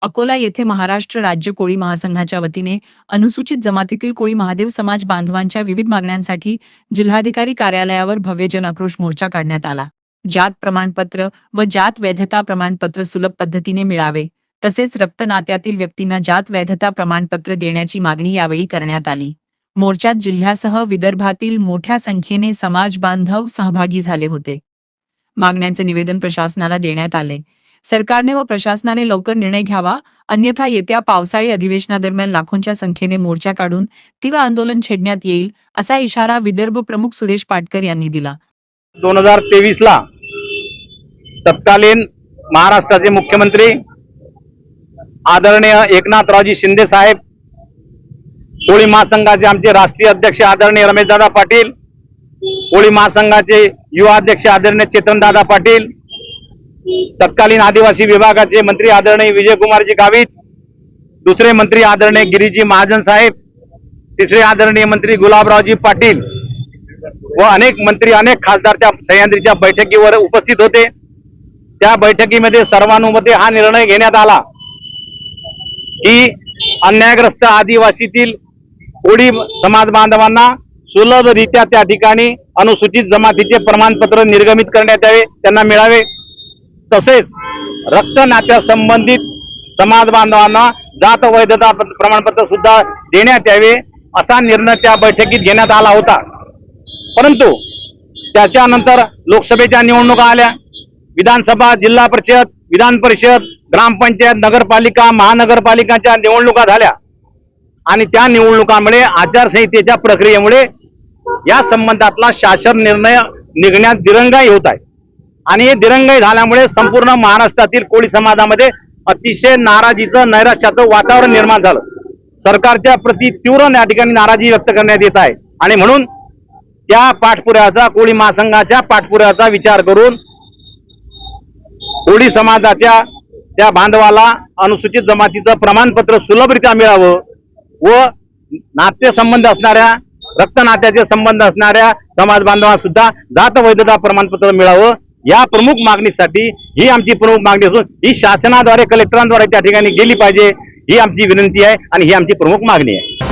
अकोला येथे महाराष्ट्र राज्य कोळी महासंघाच्या वतीने अनुसूचित जमातीतील कोळी महादेव समाज बांधवांच्या विविध मागण्यांसाठी जिल्हाधिकारी कार्यालयावर भव्य जन आक्रोश मोर्चा काढण्यात आला। जात प्रमाणपत्र व जात वैधता प्रमाणपत्र सुलभ पद्धतीने मिळावे तसेच रक्त नात्यातील व्यक्तींना जात वैधता प्रमाणपत्र देण्याची मागणी यावेळी करण्यात आली। मोर्चात जिल्ह्यासह विदर्भातील मोठ्या संख्येने समाज बांधव सहभागी झाले होते। मागण्यांचे निवेदन प्रशासनाला देण्यात आले। सरकारने व प्रशासनाने लवकर निर्णय घ्यावा, अन्यथा येत्या पावसाळी अधिवेशनादरम्यान लाखोंच्या संख्येने मोर्चा काढून तीव्र आंदोलन छेडण्यात येईल, असा इशारा विदर्भ प्रमुख सुरेश पाटकर यांनी दिला। 2023 ला तत्कालीन महाराष्ट्राचे मुख्यमंत्री आदरणीय एकनाथरावजी शिंदे साहेब, कोळी महासंघाचे आमचे राष्ट्रीय अध्यक्ष आदरणीय रमेशदादा पाटील, कोळी महासंघाचे युवा अध्यक्ष आदरणीय चेतनदादा पाटील, तत्कालीन आदिवासी विभागाचे मंत्री आदरणीय विजयकुमारजी गावित, दुसरे मंत्री आदरणीय गिरीजी महाजन साहेब, तिसरे आदरणीय मंत्री गुलाबरावजी पाटील व अनेक मंत्री अनेक खासदार त्या सह्याद्रीच्या बैठकीवर उपस्थित होते। त्या बैठकीमध्ये सर्वानुमते हा निर्णय घेण्यात आला की अन्यायग्रस्त आदिवासीतील कोळी समाज बांधवांना सुलभरित्या त्या ठिकाणी अनुसूचित जमातीचे प्रमाणपत्र निर्गमित करण्यात यावे, त्यांना मिळावे। तसेच रक्त नात्या संबंधित समाज बांधवांना जात वैधता प्रमाणपत्र सुद्धा देण्यात यावे, असा निर्णय त्या बैठकीत घेण्यात आला होता। परंतु त्याच्यानंतर लोकसभेच्या निवडणुका आल्या, विधानसभा, जिल्हा परिषद, विधान परिषद, ग्रामपंचायत, नगरपालिका, महानगरपालिकांच्या निवडणुका झाल्या आणि त्या निवडणुकांमुळे आचारसंहितेच्या प्रक्रियेमुळे या संबंधातला शासन निर्णय निघण्यात दिरंगाई होत आहे आणि हे दिरंगाई झाल्यामुळे संपूर्ण महाराष्ट्रातील कोळी समाजामध्ये अतिशय नाराजीचं, नैराश्याचं वातावरण निर्माण झालं। सरकारच्या प्रति तीव्र या ठिकाणी नाराजी व्यक्त करण्यात येत आहे आणि म्हणून त्या पाठपुराव्याचा, कोळी महासंघाच्या पाठपुराव्याचा विचार करून कोळी समाजाच्या त्या बांधवाला अनुसूचित जमातीचं प्रमाणपत्र सुलभरित्या मिळावं व नातेसंबंध असणाऱ्या, रक्त नात्याचे संबंध असणाऱ्या समाज बांधवांना सुद्धा जात वैधता प्रमाणपत्र मिळावं, या प्रमुख मागणीसाठी ही आमची प्रमुख मागणी असून ही शासनाद्वारे, कलेक्टरांद्वारे त्या ठिकाणी गेली पाहिजे, ही आमची विनंती आहे आणि ही आमची प्रमुख मागणी आहे।